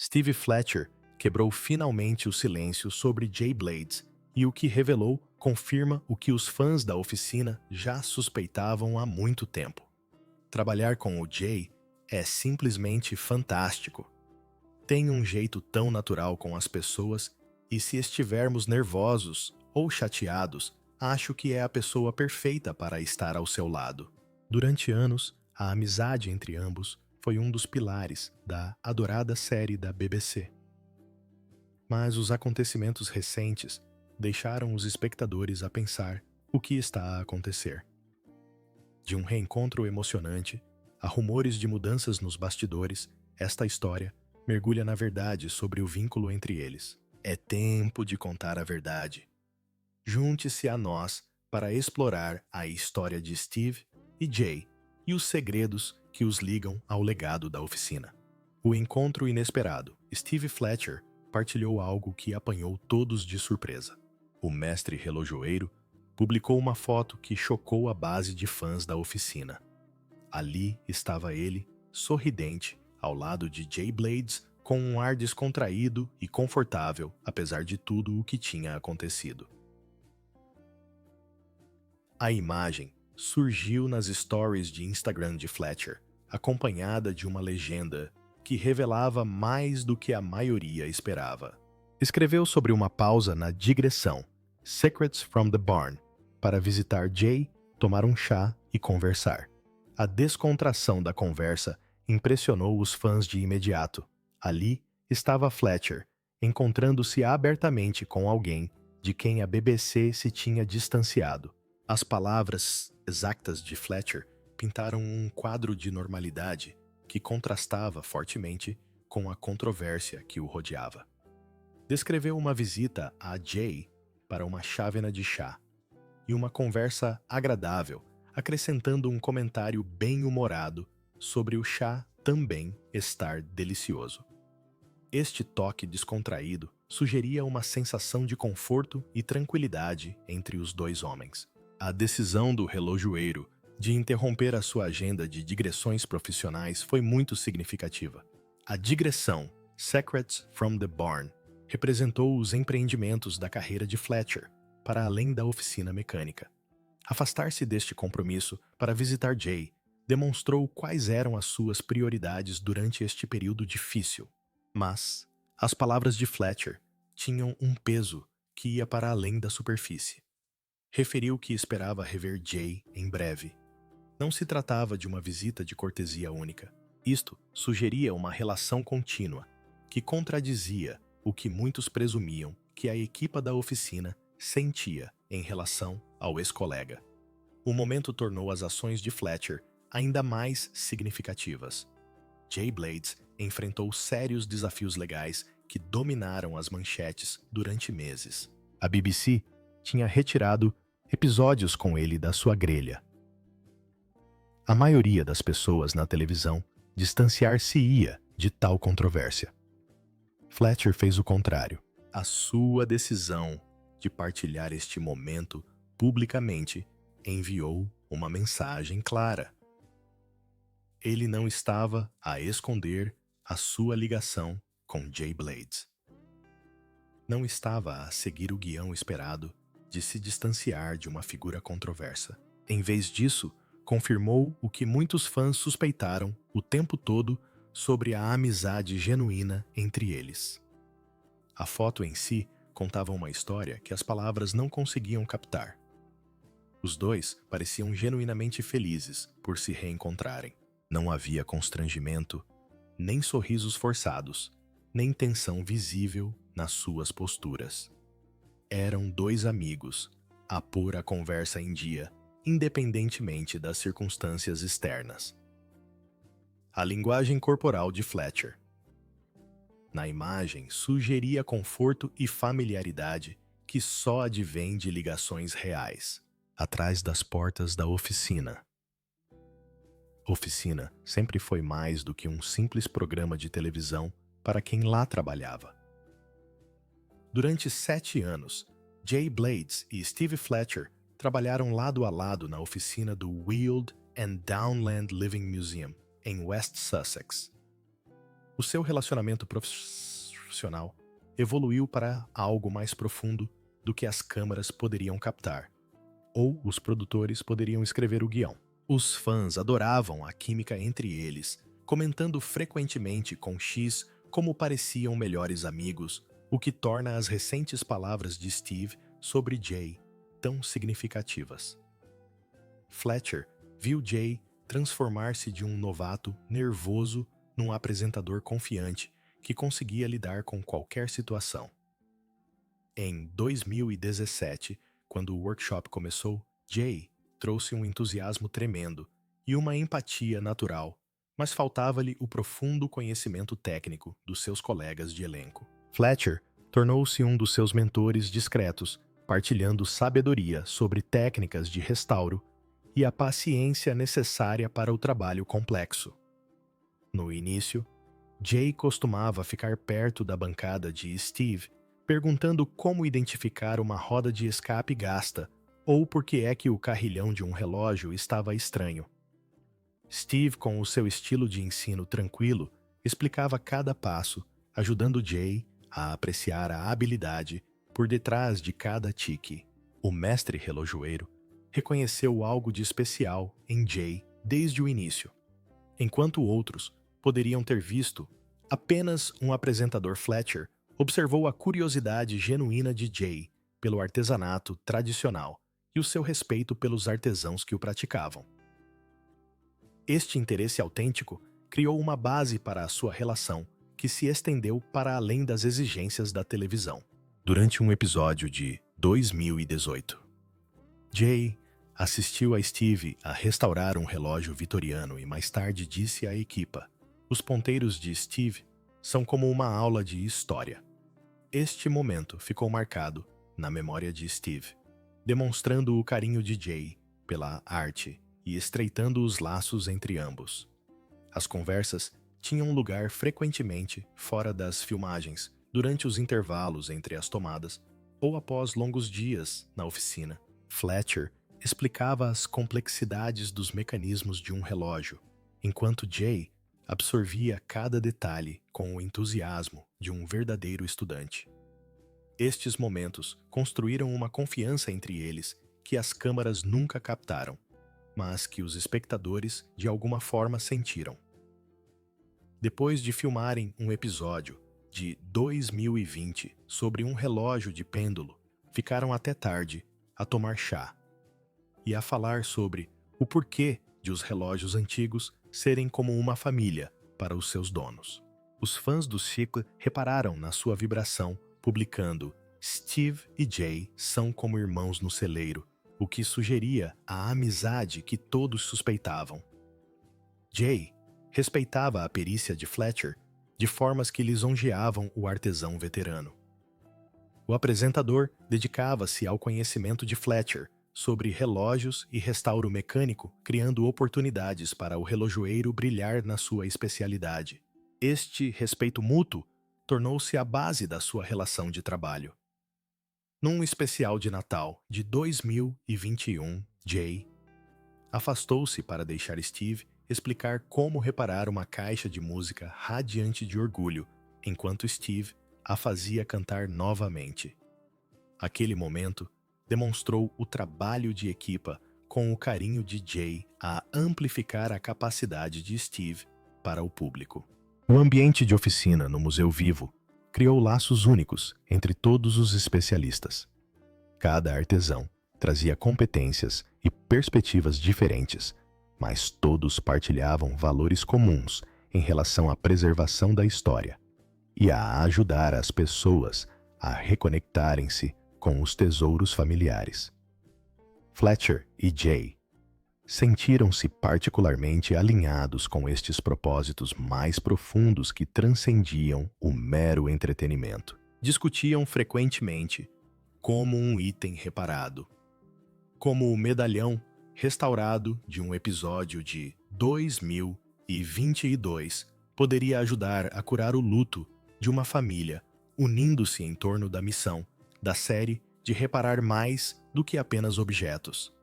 Steve Fletcher quebrou finalmente o silêncio sobre Jay Blades e o que revelou confirma o que os fãs da oficina já suspeitavam há muito tempo. Trabalhar com o Jay é simplesmente fantástico. Tem um jeito tão natural com as pessoas e se estivermos nervosos ou chateados, acho que é a pessoa perfeita para estar ao seu lado. Durante anos, a amizade entre ambos foi um dos pilares da adorada série da BBC. Mas os acontecimentos recentes deixaram os espectadores a pensar o que está a acontecer. De um reencontro emocionante a rumores de mudanças nos bastidores, esta história mergulha na verdade sobre o vínculo entre eles. É tempo de contar a verdade. Junte-se a nós para explorar a história de Steve e Jay e os segredos que os ligam ao legado da oficina. O encontro inesperado. Steve Fletcher partilhou algo que apanhou todos de surpresa. O mestre relojoeiro publicou uma foto que chocou a base de fãs da oficina. Ali estava ele, sorridente, ao lado de Jay Blades, com um ar descontraído e confortável, apesar de tudo o que tinha acontecido. A imagem surgiu nas stories de Instagram de Fletcher, acompanhada de uma legenda que revelava mais do que a maioria esperava. Escreveu sobre uma pausa na digressão, Secrets from the Barn, para visitar Jay, tomar um chá e conversar. A descontração da conversa impressionou os fãs de imediato. Ali estava Fletcher, encontrando-se abertamente com alguém de quem a BBC se tinha distanciado. As palavras exatas de Fletcher pintaram um quadro de normalidade que contrastava fortemente com a controvérsia que o rodeava. Descreveu uma visita a Jay para uma chávena de chá e uma conversa agradável, acrescentando um comentário bem-humorado sobre o chá também estar delicioso. Este toque descontraído sugeria uma sensação de conforto e tranquilidade entre os dois homens. A decisão do relojoeiro de interromper a sua agenda de digressões profissionais foi muito significativa. A digressão, Secrets from the Barn, representou os empreendimentos da carreira de Fletcher, para além da oficina mecânica. Afastar-se deste compromisso para visitar Jay demonstrou quais eram as suas prioridades durante este período difícil. Mas as palavras de Fletcher tinham um peso que ia para além da superfície. Referiu que esperava rever Jay em breve. Não se tratava de uma visita de cortesia única. Isto sugeria uma relação contínua, que contradizia o que muitos presumiam que a equipa da oficina sentia em relação ao ex-colega. O momento tornou as ações de Fletcher ainda mais significativas. Jay Blades enfrentou sérios desafios legais que dominaram as manchetes durante meses. A BBC tinha retirado episódios com ele da sua grelha. A maioria das pessoas na televisão distanciar-se-ia de tal controvérsia. Fletcher fez o contrário. A sua decisão de partilhar este momento publicamente enviou uma mensagem clara. Ele não estava a esconder a sua ligação com Jay Blades. Não estava a seguir o guião esperado de se distanciar de uma figura controversa. Em vez disso, confirmou o que muitos fãs suspeitaram o tempo todo sobre a amizade genuína entre eles. A foto em si contava uma história que as palavras não conseguiam captar. Os dois pareciam genuinamente felizes por se reencontrarem. Não havia constrangimento, nem sorrisos forçados, nem tensão visível nas suas posturas. Eram dois amigos a pôr a conversa em dia, independentemente das circunstâncias externas. A linguagem corporal de Fletcher. Na imagem, sugeria conforto e familiaridade que só advém de ligações reais, atrás das portas da oficina. Oficina sempre foi mais do que um simples programa de televisão para quem lá trabalhava. Durante 7 anos, Jay Blades e Steve Fletcher trabalharam lado a lado na oficina do Weald and Downland Living Museum, em West Sussex. O seu relacionamento profissional evoluiu para algo mais profundo do que as câmeras poderiam captar, ou os produtores poderiam escrever o guião. Os fãs adoravam a química entre eles, comentando frequentemente com X como pareciam melhores amigos, o que torna as recentes palavras de Steve sobre Jay tão significativas. Fletcher viu Jay transformar-se de um novato nervoso num apresentador confiante que conseguia lidar com qualquer situação. Em 2017, quando o workshop começou, Jay trouxe um entusiasmo tremendo e uma empatia natural, mas faltava-lhe o profundo conhecimento técnico dos seus colegas de elenco. Fletcher tornou-se um dos seus mentores discretos, partilhando sabedoria sobre técnicas de restauro e a paciência necessária para o trabalho complexo. No início, Jay costumava ficar perto da bancada de Steve, perguntando como identificar uma roda de escape gasta ou por que é que o carrilhão de um relógio estava estranho. Steve, com o seu estilo de ensino tranquilo, explicava cada passo, ajudando Jay a apreciar a habilidade por detrás de cada tique. O mestre relojoeiro reconheceu algo de especial em Jay desde o início. Enquanto outros poderiam ter visto apenas um apresentador, Fletcher observou a curiosidade genuína de Jay pelo artesanato tradicional e o seu respeito pelos artesãos que o praticavam. Este interesse autêntico criou uma base para a sua relação, que se estendeu para além das exigências da televisão. Durante um episódio de 2018, Jay assistiu a Steve a restaurar um relógio vitoriano e mais tarde disse à equipa: "Os ponteiros de Steve são como uma aula de história." Este momento ficou marcado na memória de Steve, demonstrando o carinho de Jay pela arte e estreitando os laços entre ambos. As conversas tinham lugar frequentemente fora das filmagens, durante os intervalos entre as tomadas ou após longos dias na oficina. Fletcher explicava as complexidades dos mecanismos de um relógio, enquanto Jay absorvia cada detalhe com o entusiasmo de um verdadeiro estudante. Estes momentos construíram uma confiança entre eles que as câmaras nunca captaram, mas que os espectadores de alguma forma sentiram. Depois de filmarem um episódio de 2020 sobre um relógio de pêndulo, ficaram até tarde a tomar chá e a falar sobre o porquê de os relógios antigos serem como uma família para os seus donos. Os fãs do ciclo repararam na sua vibração, publicando "Steve e Jay são como irmãos no celeiro", o que sugeria a amizade que todos suspeitavam. Jay respeitava a perícia de Fletcher de formas que lisonjeavam o artesão veterano. O apresentador dedicava-se ao conhecimento de Fletcher sobre relógios e restauro mecânico, criando oportunidades para o relojoeiro brilhar na sua especialidade. Este respeito mútuo tornou-se a base da sua relação de trabalho. Num especial de Natal de 2021, Jay afastou-se para deixar Steve explicar como reparar uma caixa de música radiante de orgulho, enquanto Steve a fazia cantar novamente. Aquele momento demonstrou o trabalho de equipa com o carinho de Jay a amplificar a capacidade de Steve para o público. O ambiente de oficina no Museu Vivo criou laços únicos entre todos os especialistas. Cada artesão trazia competências e perspectivas diferentes, mas todos partilhavam valores comuns em relação à preservação da história e a ajudar as pessoas a reconectarem-se com os tesouros familiares. Fletcher e Jay sentiram-se particularmente alinhados com estes propósitos mais profundos que transcendiam o mero entretenimento. Discutiam frequentemente como um item reparado, como o medalhão restaurado de um episódio de 2022 poderia ajudar a curar o luto de uma família, unindo-se em torno da missão da série de reparar mais do que apenas objetos.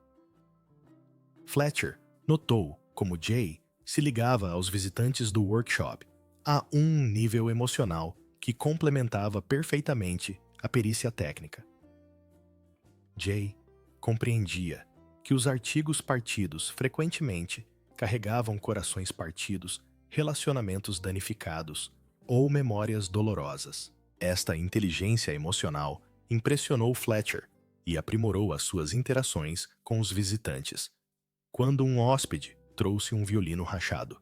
Fletcher notou como Jay se ligava aos visitantes do workshop, a um nível emocional que complementava perfeitamente a perícia técnica. Jay compreendia que os artigos partidos frequentemente carregavam corações partidos, relacionamentos danificados ou memórias dolorosas. Esta inteligência emocional impressionou Fletcher e aprimorou as suas interações com os visitantes, quando um hóspede trouxe um violino rachado.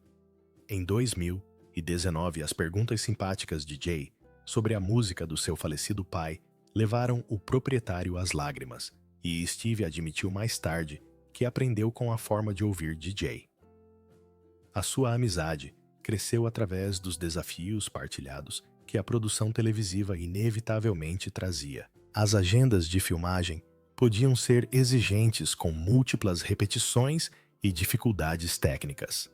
Em 2019, as perguntas simpáticas de Jay sobre a música do seu falecido pai levaram o proprietário às lágrimas, e Steve admitiu mais tarde que aprendeu com a forma de ouvir de Jay. A sua amizade cresceu através dos desafios partilhados que a produção televisiva inevitavelmente trazia. As agendas de filmagem podiam ser exigentes com múltiplas repetições e dificuldades técnicas.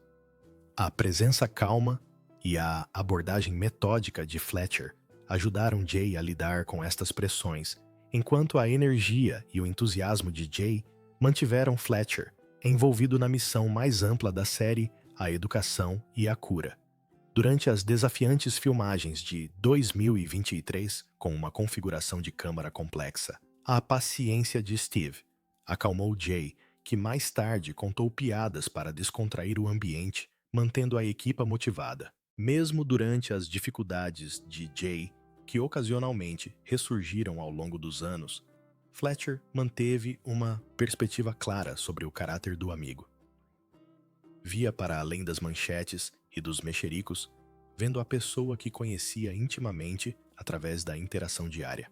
A presença calma e a abordagem metódica de Fletcher ajudaram Jay a lidar com estas pressões, enquanto a energia e o entusiasmo de Jay mantiveram Fletcher envolvido na missão mais ampla da série, a educação e a cura. Durante as desafiantes filmagens de 2023, com uma configuração de câmara complexa, a paciência de Steve acalmou Jay, que mais tarde contou piadas para descontrair o ambiente, mantendo a equipa motivada. Mesmo durante as dificuldades de Jay, que ocasionalmente ressurgiram ao longo dos anos, Fletcher manteve uma perspectiva clara sobre o caráter do amigo. Via para além das manchetes e dos mexericos, vendo a pessoa que conhecia intimamente através da interação diária.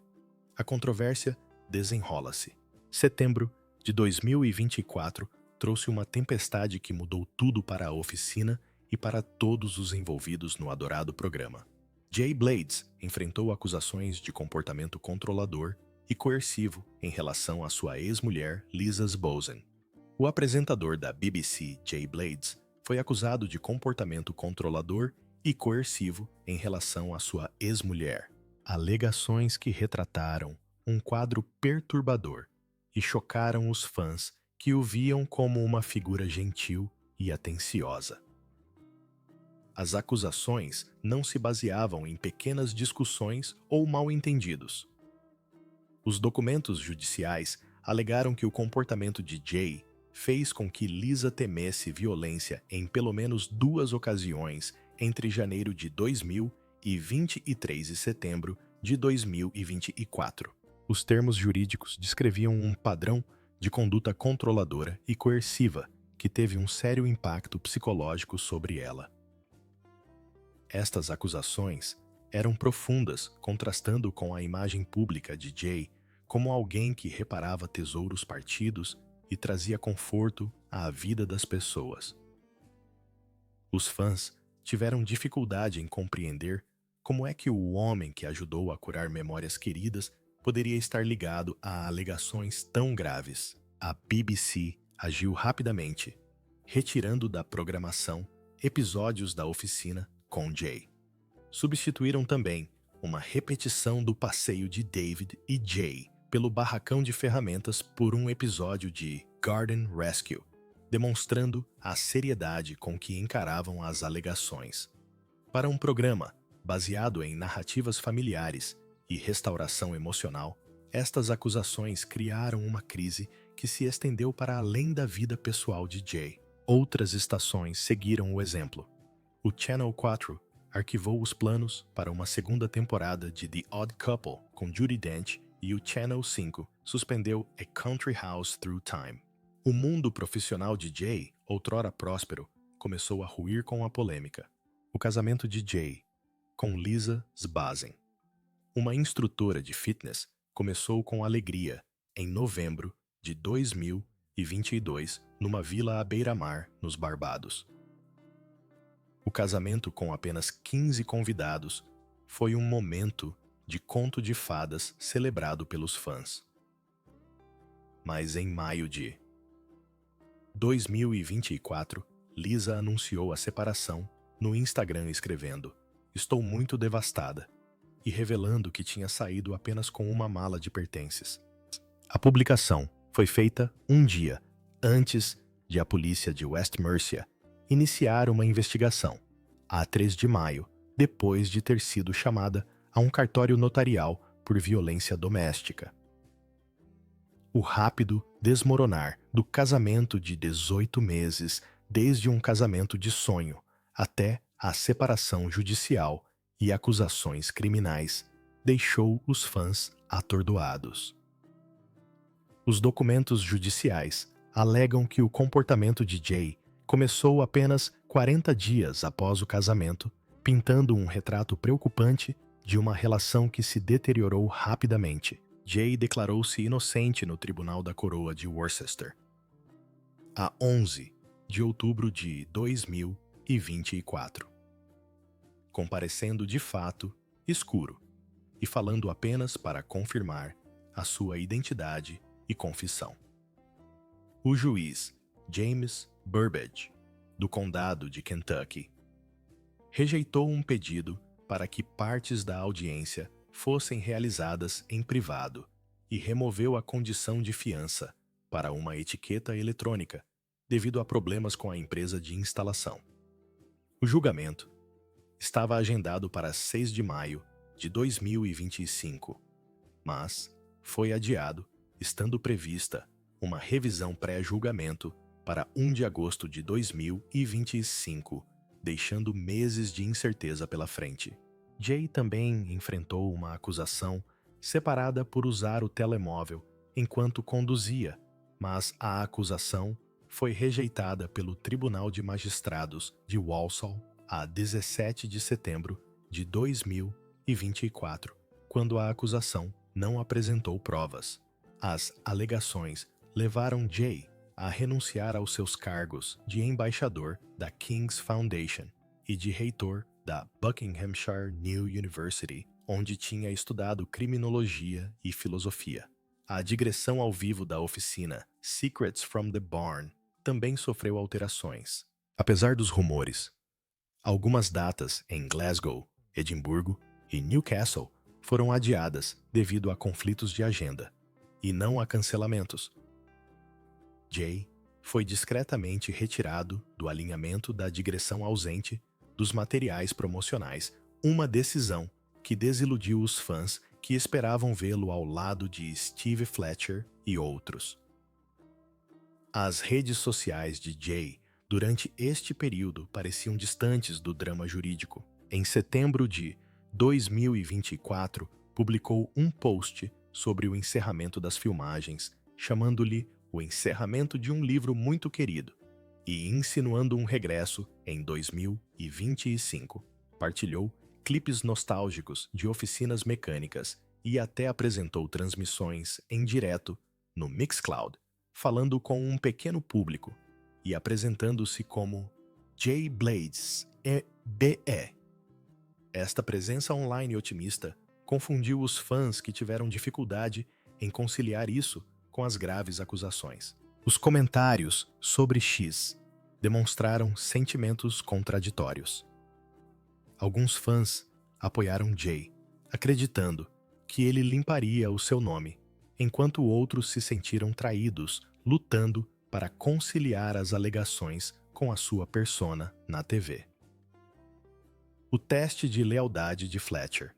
A controvérsia desenrola-se. Setembro de 2024 trouxe uma tempestade que mudou tudo para a oficina e para todos os envolvidos no adorado programa. Jay Blades enfrentou acusações de comportamento controlador e coercivo em relação à sua ex-mulher Lisa Bozen. O apresentador da BBC, Jay Blades, foi acusado de comportamento controlador e coercivo em relação à sua ex-mulher. Alegações que retrataram um quadro perturbador e chocaram os fãs que o viam como uma figura gentil e atenciosa. As acusações não se baseavam em pequenas discussões ou mal-entendidos. Os documentos judiciais alegaram que o comportamento de Jay fez com que Lisa temesse violência em pelo menos 2 ocasiões entre janeiro de 2023 e setembro de 2024. Os termos jurídicos descreviam um padrão de conduta controladora e coerciva que teve um sério impacto psicológico sobre ela. Estas acusações eram profundas, contrastando com a imagem pública de Jay como alguém que reparava tesouros partidos e trazia conforto à vida das pessoas. Os fãs tiveram dificuldade em compreender como é que o homem que ajudou a curar memórias queridas poderia estar ligado a alegações tão graves. A BBC agiu rapidamente, retirando da programação episódios da oficina com Jay. Substituíram também uma repetição do passeio de David e Jay pelo barracão de ferramentas por um episódio de Garden Rescue, demonstrando a seriedade com que encaravam as alegações. Para um programa baseado em narrativas familiares e restauração emocional, estas acusações criaram uma crise que se estendeu para além da vida pessoal de Jay. Outras estações seguiram o exemplo. O Channel 4 arquivou os planos para uma segunda temporada de The Odd Couple com Judi Dench e o Channel 5 suspendeu A Country House Through Time. O mundo profissional de Jay, outrora próspero, começou a ruir com a polêmica. O casamento de Jay com Lisa Bozen, uma instrutora de fitness, começou com alegria em novembro de 2022 numa vila à beira-mar nos Barbados. O casamento, com apenas 15 convidados, foi um momento de conto de fadas celebrado pelos fãs. Mas em maio de 2024, Lisa anunciou a separação no Instagram escrevendo: "Estou muito devastada", e revelando que tinha saído apenas com uma mala de pertences. A publicação foi feita um dia antes de a polícia de West Mercia iniciar uma investigação. A 3 de maio, depois de ter sido chamada a um cartório notarial por violência doméstica. O rápido desmoronar do casamento de 18 meses, desde um casamento de sonho até a separação judicial e acusações criminais, deixou os fãs atordoados. Os documentos judiciais alegam que o comportamento de Jay começou apenas 40 dias após o casamento, pintando um retrato preocupante de uma relação que se deteriorou rapidamente. Jay declarou-se inocente no Tribunal da Coroa de Worcester, a 11 de outubro de 2024, comparecendo de fato escuro e falando apenas para confirmar a sua identidade e confissão. O juiz James Burbage, do Condado de Kentucky, rejeitou um pedido para que partes da audiência fossem realizadas em privado e removeu a condição de fiança para uma etiqueta eletrônica devido a problemas com a empresa de instalação. O julgamento estava agendado para 6 de maio de 2025, mas foi adiado, estando prevista uma revisão pré-julgamento para 1 de agosto de 2025, deixando meses de incerteza pela frente. Jay também enfrentou uma acusação separada por usar o telemóvel enquanto conduzia, mas a acusação foi rejeitada pelo Tribunal de Magistrados de Walsall a 17 de setembro de 2024, quando a acusação não apresentou provas. As alegações levaram Jay a renunciar aos seus cargos de embaixador da King's Foundation e de reitor da Buckinghamshire New University, onde tinha estudado criminologia e filosofia. A digressão ao vivo da oficina Secrets from the Barn também sofreu alterações. Apesar dos rumores, algumas datas em Glasgow, Edimburgo e Newcastle foram adiadas devido a conflitos de agenda, e não a cancelamentos. Jay foi discretamente retirado do alinhamento da digressão ausente dos materiais promocionais, uma decisão que desiludiu os fãs que esperavam vê-lo ao lado de Steve Fletcher e outros. As redes sociais de Jay durante este período pareciam distantes do drama jurídico. Em setembro de 2024, publicou um post sobre o encerramento das filmagens, chamando-lhe o encerramento de um livro muito querido, e insinuando um regresso em 2025. Partilhou clipes nostálgicos de oficinas mecânicas e até apresentou transmissões em direto no Mixcloud, falando com um pequeno público e apresentando-se como Jay Blades EBE. Esta presença online otimista confundiu os fãs que tiveram dificuldade em conciliar isso com as graves acusações. Os comentários sobre X demonstraram sentimentos contraditórios. Alguns fãs apoiaram Jay, acreditando que ele limparia o seu nome, enquanto outros se sentiram traídos, lutando para conciliar as alegações com a sua persona na TV. O teste de lealdade de Fletcher.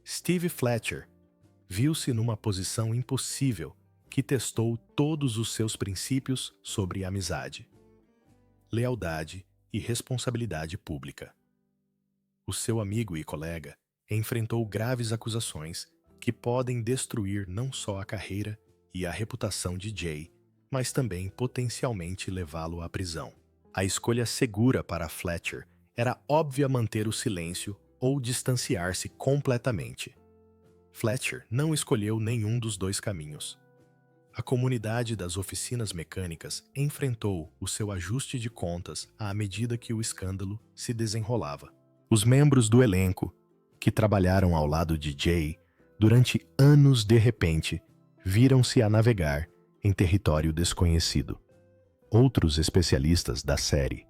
Steve Fletcher viu-se numa posição impossível que testou todos os seus princípios sobre amizade, lealdade e responsabilidade pública. O seu amigo e colega enfrentou graves acusações que podem destruir não só a carreira e a reputação de Jay, mas também potencialmente levá-lo à prisão. A escolha segura para Fletcher era óbvia: manter o silêncio ou distanciar-se completamente. Fletcher não escolheu nenhum dos dois caminhos. A comunidade das oficinas mecânicas enfrentou o seu ajuste de contas à medida que o escândalo se desenrolava. Os membros do elenco, que trabalharam ao lado de Jay durante anos, de repente, viram-se a navegar em território desconhecido. Outros especialistas da série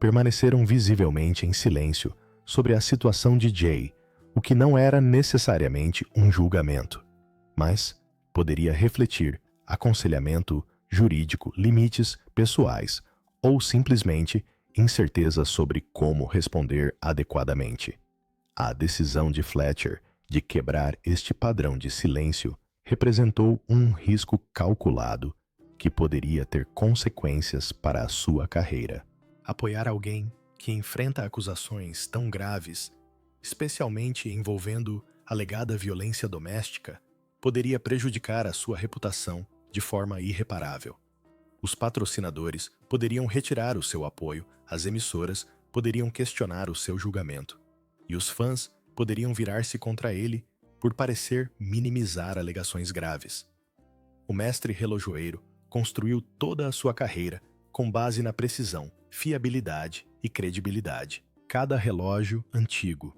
permaneceram visivelmente em silêncio sobre a situação de Jay, o que não era necessariamente um julgamento, mas poderia refletir aconselhamento jurídico, limites pessoais ou simplesmente incerteza sobre como responder adequadamente. A decisão de Fletcher de quebrar este padrão de silêncio representou um risco calculado que poderia ter consequências para a sua carreira. Apoiar alguém que enfrenta acusações tão graves, especialmente envolvendo alegada violência doméstica, poderia prejudicar a sua reputação de forma irreparável. Os patrocinadores poderiam retirar o seu apoio, as emissoras poderiam questionar o seu julgamento, e os fãs poderiam virar-se contra ele por parecer minimizar alegações graves. O mestre relojoeiro construiu toda a sua carreira com base na precisão, fiabilidade e credibilidade. Cada relógio antigo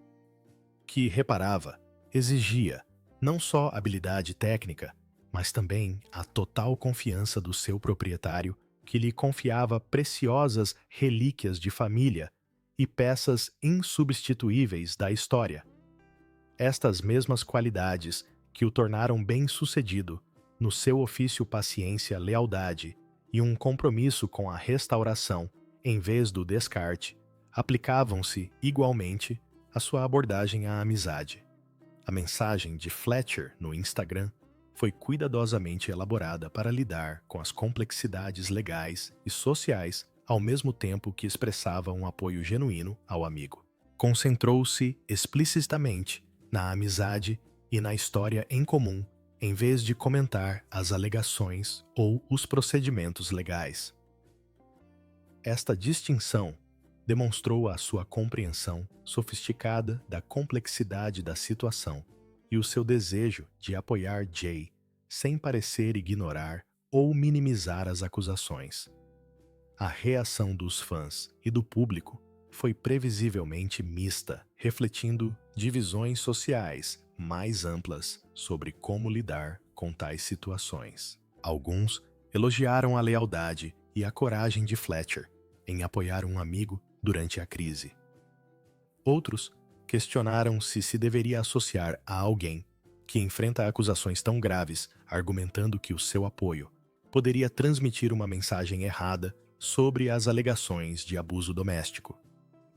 que reparava exigia não só habilidade técnica, mas também a total confiança do seu proprietário, que lhe confiava preciosas relíquias de família e peças insubstituíveis da história. Estas mesmas qualidades que o tornaram bem-sucedido no seu ofício paciência, lealdade e um compromisso com a restauração, em vez do descarte, aplicavam-se igualmente à sua abordagem à amizade. A mensagem de Fletcher no Instagram foi cuidadosamente elaborada para lidar com as complexidades legais e sociais ao mesmo tempo que expressava um apoio genuíno ao amigo. Concentrou-se explicitamente na amizade e na história em comum, em vez de comentar as alegações ou os procedimentos legais. Esta distinção demonstrou a sua compreensão sofisticada da complexidade da situação e o seu desejo de apoiar Jay sem parecer ignorar ou minimizar as acusações. A reação dos fãs e do público foi previsivelmente mista, refletindo divisões sociais mais amplas sobre como lidar com tais situações. Alguns elogiaram a lealdade e a coragem de Fletcher em apoiar um amigo durante a crise. Outros questionaram se deveria associar a alguém que enfrenta acusações tão graves, argumentando que o seu apoio poderia transmitir uma mensagem errada sobre as alegações de abuso doméstico.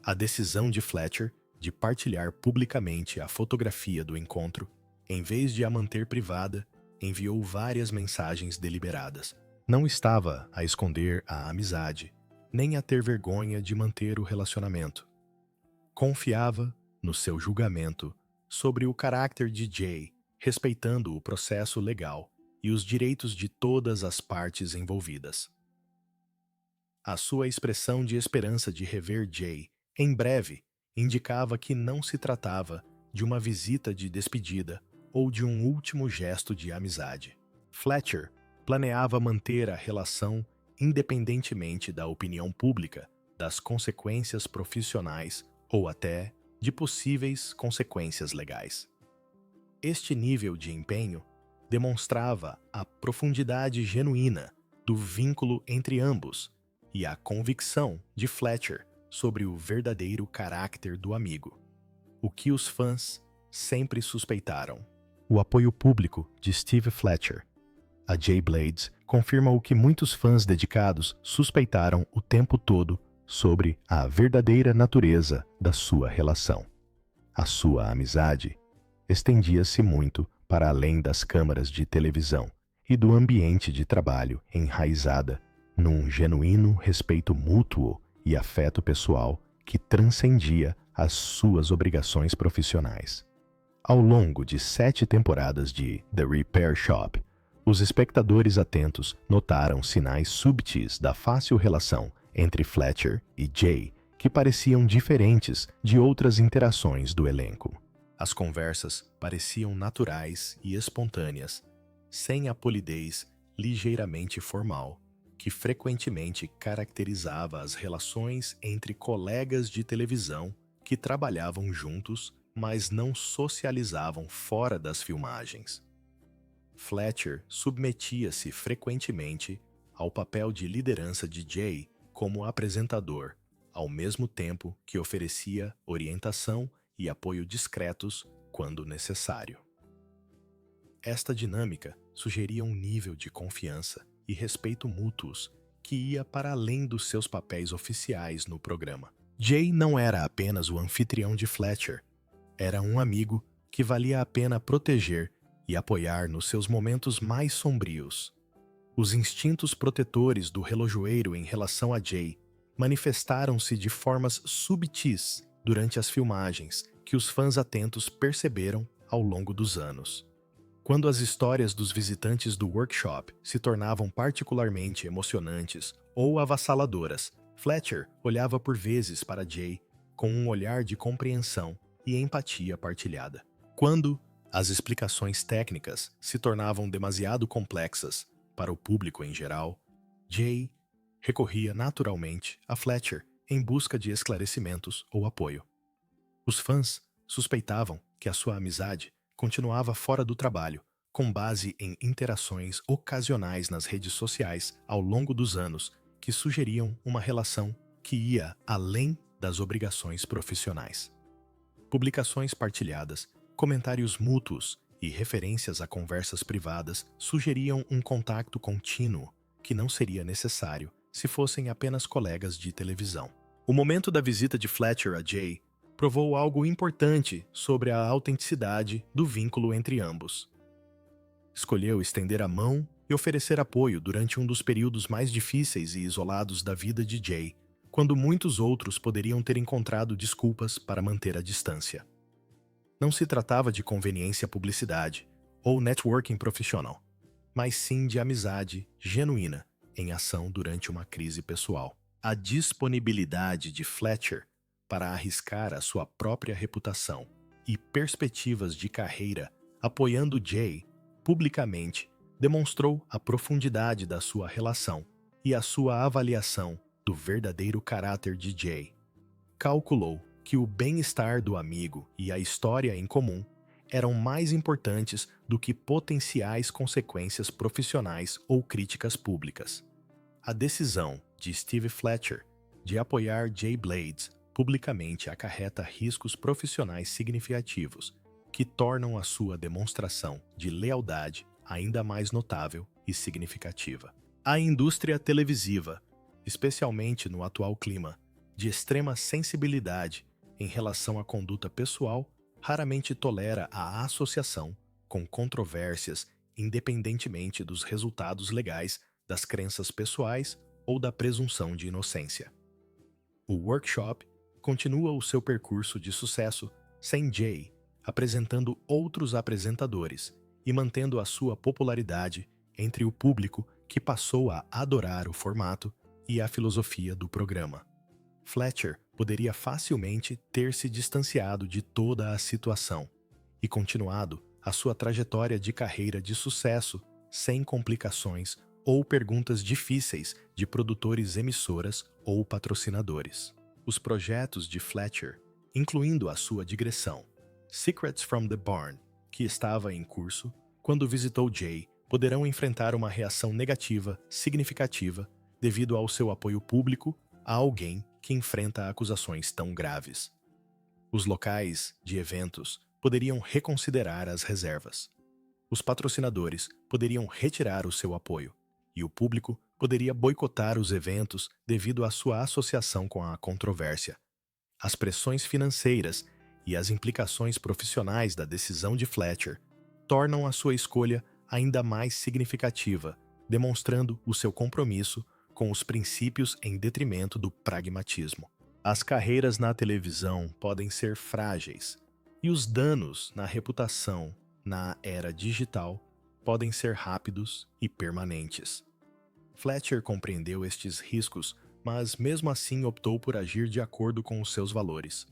A decisão de Fletcher de partilhar publicamente a fotografia do encontro, em vez de a manter privada, enviou várias mensagens deliberadas. Não estava a esconder a amizade, nem a ter vergonha de manter o relacionamento. Confiava no seu julgamento sobre o caráter de Jay, respeitando o processo legal e os direitos de todas as partes envolvidas. A sua expressão de esperança de rever Jay em breve indicava que não se tratava de uma visita de despedida ou de um último gesto de amizade. Fletcher planeava manter a relação independentemente da opinião pública, das consequências profissionais ou até de possíveis consequências legais. Este nível de empenho demonstrava a profundidade genuína do vínculo entre ambos e a convicção de Fletcher sobre o verdadeiro caráter do amigo, o que os fãs sempre suspeitaram. O apoio público de Steve Fletcher a Jay Blades confirma o que muitos fãs dedicados suspeitaram o tempo todo sobre a verdadeira natureza da sua relação. A sua amizade estendia-se muito para além das câmaras de televisão e do ambiente de trabalho, enraizada num genuíno respeito mútuo e afeto pessoal que transcendia as suas obrigações profissionais. Ao longo de 7 temporadas de The Repair Shop, os espectadores atentos notaram sinais subtis da fácil relação entre Fletcher e Jay que pareciam diferentes de outras interações do elenco. As conversas pareciam naturais e espontâneas, sem a polidez ligeiramente formal, que frequentemente caracterizava as relações entre colegas de televisão que trabalhavam juntos, mas não socializavam fora das filmagens. Fletcher submetia-se frequentemente ao papel de liderança de Jay como apresentador, ao mesmo tempo que oferecia orientação e apoio discretos quando necessário. Esta dinâmica sugeria um nível de confiança e respeito mútuos que ia para além dos seus papéis oficiais no programa. Jay não era apenas o anfitrião de Fletcher, era um amigo que valia a pena proteger e apoiar nos seus momentos mais sombrios. Os instintos protetores do relojoeiro em relação a Jay manifestaram-se de formas subtis durante as filmagens que os fãs atentos perceberam ao longo dos anos. Quando as histórias dos visitantes do workshop se tornavam particularmente emocionantes ou avassaladoras, Fletcher olhava por vezes para Jay com um olhar de compreensão e empatia partilhada. Quando as explicações técnicas se tornavam demasiado complexas para o público em geral, Jay recorria naturalmente a Fletcher em busca de esclarecimentos ou apoio. Os fãs suspeitavam que a sua amizade continuava fora do trabalho, com base em interações ocasionais nas redes sociais ao longo dos anos que sugeriam uma relação que ia além das obrigações profissionais. Publicações partilhadas, comentários mútuos e referências a conversas privadas sugeriam um contato contínuo que não seria necessário se fossem apenas colegas de televisão. O momento da visita de Fletcher a Jay provou algo importante sobre a autenticidade do vínculo entre ambos. Escolheu estender a mão e oferecer apoio durante um dos períodos mais difíceis e isolados da vida de Jay, quando muitos outros poderiam ter encontrado desculpas para manter a distância. Não se tratava de conveniência publicidade ou networking profissional, mas sim de amizade genuína em ação durante uma crise pessoal. A disponibilidade de Fletcher para arriscar a sua própria reputação e perspectivas de carreira apoiando Jay publicamente demonstrou a profundidade da sua relação e a sua avaliação do verdadeiro caráter de Jay. Calculou que o bem-estar do amigo e a história em comum eram mais importantes do que potenciais consequências profissionais ou críticas públicas. A decisão de Steve Fletcher de apoiar Jay Blades publicamente acarreta riscos profissionais significativos que tornam a sua demonstração de lealdade ainda mais notável e significativa. A indústria televisiva, especialmente no atual clima de extrema sensibilidade em relação à conduta pessoal, raramente tolera a associação com controvérsias independentemente dos resultados legais das crenças pessoais ou da presunção de inocência. O workshop continua o seu percurso de sucesso sem Jay apresentando outros apresentadores e mantendo a sua popularidade entre o público que passou a adorar o formato e a filosofia do programa. Fletcher poderia facilmente ter se distanciado de toda a situação e continuado a sua trajetória de carreira de sucesso sem complicações ou perguntas difíceis de produtores emissoras ou patrocinadores. Os projetos de Fletcher, incluindo a sua digressão Secrets from the Barn, que estava em curso, quando visitou Jay, poderão enfrentar uma reação negativa significativa devido ao seu apoio público a alguém que enfrenta acusações tão graves. Os locais de eventos poderiam reconsiderar as reservas. Os patrocinadores poderiam retirar o seu apoio, e o público poderia boicotar os eventos devido à sua associação com a controvérsia. As pressões financeiras e as implicações profissionais da decisão de Fletcher tornam a sua escolha ainda mais significativa, demonstrando o seu compromisso com os princípios em detrimento do pragmatismo. As carreiras na televisão podem ser frágeis, e os danos na reputação na era digital podem ser rápidos e permanentes. Fletcher compreendeu estes riscos, mas mesmo assim optou por agir de acordo com os seus valores.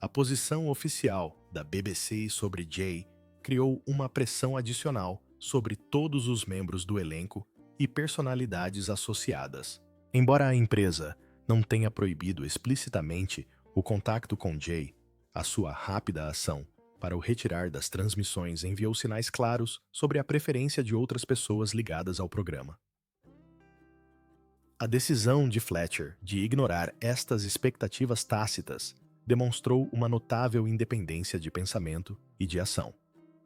A posição oficial da BBC sobre Jay criou uma pressão adicional sobre todos os membros do elenco e personalidades associadas. Embora a empresa não tenha proibido explicitamente o contato com Jay, a sua rápida ação para o retirar das transmissões enviou sinais claros sobre a preferência de outras pessoas ligadas ao programa. A decisão de Fletcher de ignorar estas expectativas tácitas demonstrou uma notável independência de pensamento e de ação.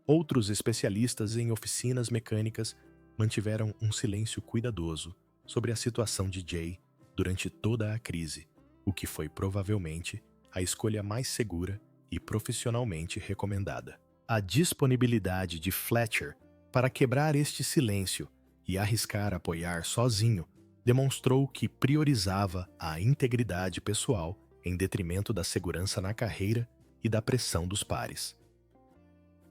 Outros especialistas em oficinas mecânicas mantiveram um silêncio cuidadoso sobre a situação de Jay durante toda a crise, o que foi provavelmente a escolha mais segura e profissionalmente recomendada. A disponibilidade de Fletcher para quebrar este silêncio e arriscar apoiar sozinho demonstrou que priorizava a integridade pessoal em detrimento da segurança na carreira e da pressão dos pares.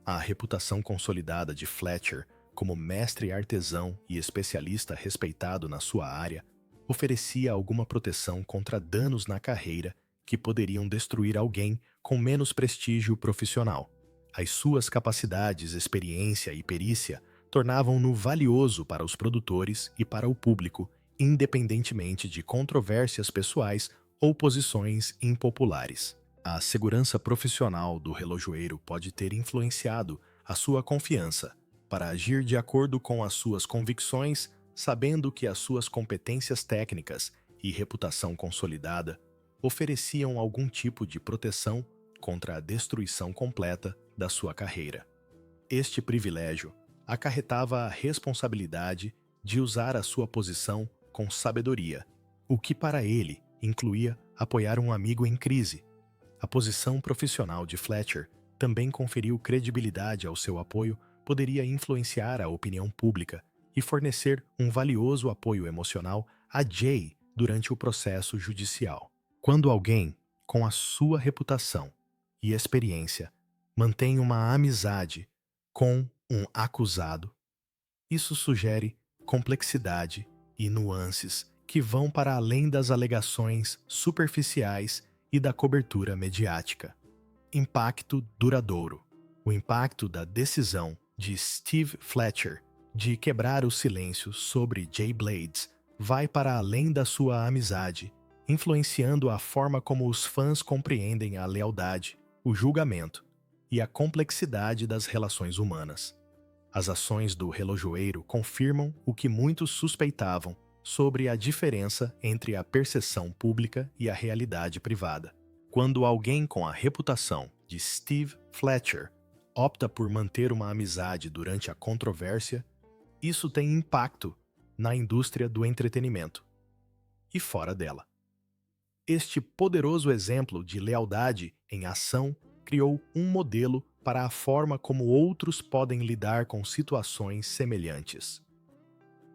A reputação consolidada de Fletcher como mestre artesão e especialista respeitado na sua área oferecia alguma proteção contra danos na carreira que poderiam destruir alguém com menos prestígio profissional. As suas capacidades, experiência e perícia tornavam-no valioso para os produtores e para o público, independentemente de controvérsias pessoais ou posições impopulares. A segurança profissional do relojoeiro pode ter influenciado a sua confiança para agir de acordo com as suas convicções, sabendo que as suas competências técnicas e reputação consolidada ofereciam algum tipo de proteção contra a destruição completa da sua carreira. Este privilégio acarretava a responsabilidade de usar a sua posição com sabedoria, o que para ele incluía apoiar um amigo em crise. A posição profissional de Fletcher também conferiu credibilidade ao seu apoio, poderia influenciar a opinião pública e fornecer um valioso apoio emocional a Jay durante o processo judicial. Quando alguém, com a sua reputação e experiência, mantém uma amizade com um acusado, isso sugere complexidade e nuances que vão para além das alegações superficiais e da cobertura mediática. Impacto duradouro. O impacto da decisão de Steve Fletcher de quebrar o silêncio sobre Jay Blades vai para além da sua amizade, influenciando a forma como os fãs compreendem a lealdade, o julgamento e a complexidade das relações humanas. As ações do relojoeiro confirmam o que muitos suspeitavam sobre a diferença entre a percepção pública e a realidade privada. Quando alguém com a reputação de Steve Fletcher opta por manter uma amizade durante a controvérsia, isso tem impacto na indústria do entretenimento e fora dela. Este poderoso exemplo de lealdade em ação criou um modelo para a forma como outros podem lidar com situações semelhantes.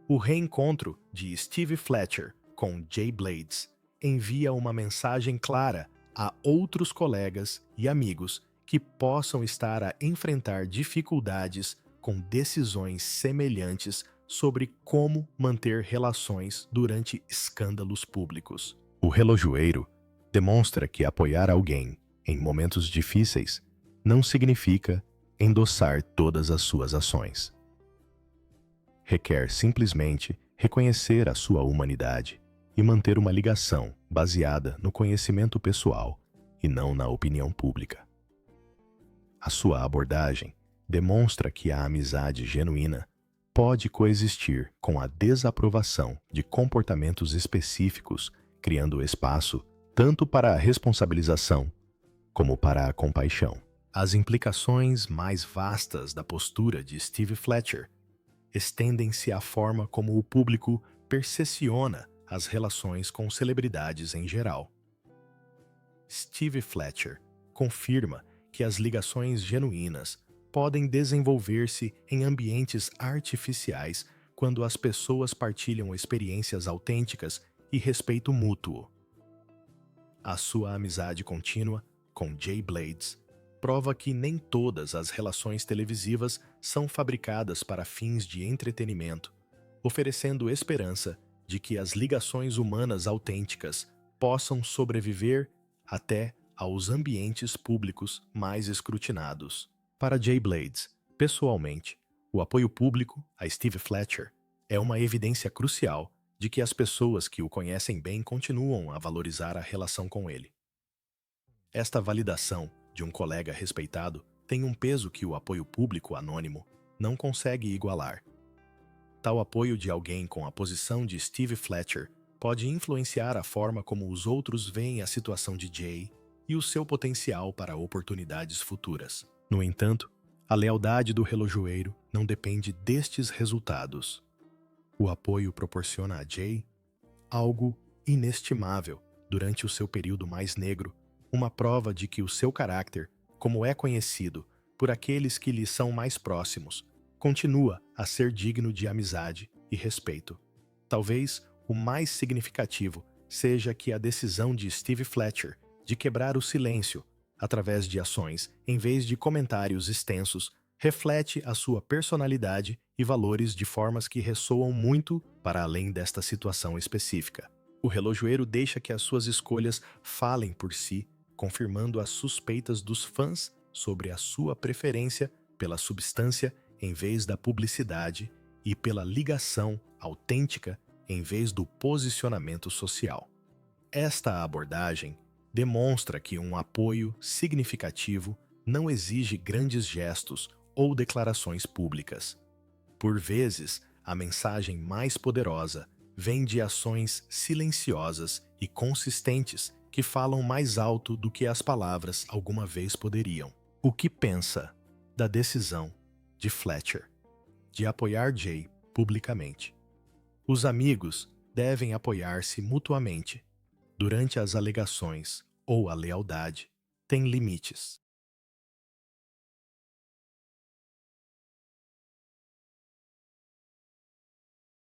O reencontro de Steve Fletcher com Jay Blades envia uma mensagem clara a outros colegas e amigos que possam estar a enfrentar dificuldades com decisões semelhantes sobre como manter relações durante escândalos públicos. O relojoeiro demonstra que apoiar alguém em momentos difíceis não significa endossar todas as suas ações. Requer simplesmente reconhecer a sua humanidade e manter uma ligação baseada no conhecimento pessoal e não na opinião pública. A sua abordagem demonstra que a amizade genuína pode coexistir com a desaprovação de comportamentos específicos, criando espaço tanto para a responsabilização como para a compaixão. As implicações mais vastas da postura de Steve Fletcher estendem-se à forma como o público percepciona as relações com celebridades em geral. Steve Fletcher confirma que as ligações genuínas podem desenvolver-se em ambientes artificiais quando as pessoas partilham experiências autênticas e respeito mútuo. A sua amizade contínua com Jay Blades prova que nem todas as relações televisivas são fabricadas para fins de entretenimento, oferecendo esperança de que as ligações humanas autênticas possam sobreviver até aos ambientes públicos mais escrutinados. Para Jay Blades, pessoalmente, o apoio público a Steve Fletcher é uma evidência crucial de que as pessoas que o conhecem bem continuam a valorizar a relação com ele. Esta validação de um colega respeitado tem um peso que o apoio público anônimo não consegue igualar. Tal apoio de alguém com a posição de Steve Fletcher pode influenciar a forma como os outros veem a situação de Jay e o seu potencial para oportunidades futuras. No entanto, a lealdade do relojoeiro não depende destes resultados. O apoio proporciona a Jay algo inestimável durante o seu período mais negro, uma prova de que o seu caráter, como é conhecido por aqueles que lhe são mais próximos, continua a ser digno de amizade e respeito. Talvez o mais significativo seja que a decisão de Steve Fletcher de quebrar o silêncio através de ações em vez de comentários extensos reflete a sua personalidade e valores de formas que ressoam muito para além desta situação específica. O relojoeiro deixa que as suas escolhas falem por si, confirmando as suspeitas dos fãs sobre a sua preferência pela substância em vez da publicidade e pela ligação autêntica em vez do posicionamento social. Esta abordagem demonstra que um apoio significativo não exige grandes gestos ou declarações públicas. Por vezes, a mensagem mais poderosa vem de ações silenciosas e consistentes que falam mais alto do que as palavras alguma vez poderiam. O que pensa da decisão de Fletcher de apoiar Jay publicamente? Os amigos devem apoiar-se mutuamente. Durante as alegações ou a lealdade, tem limites.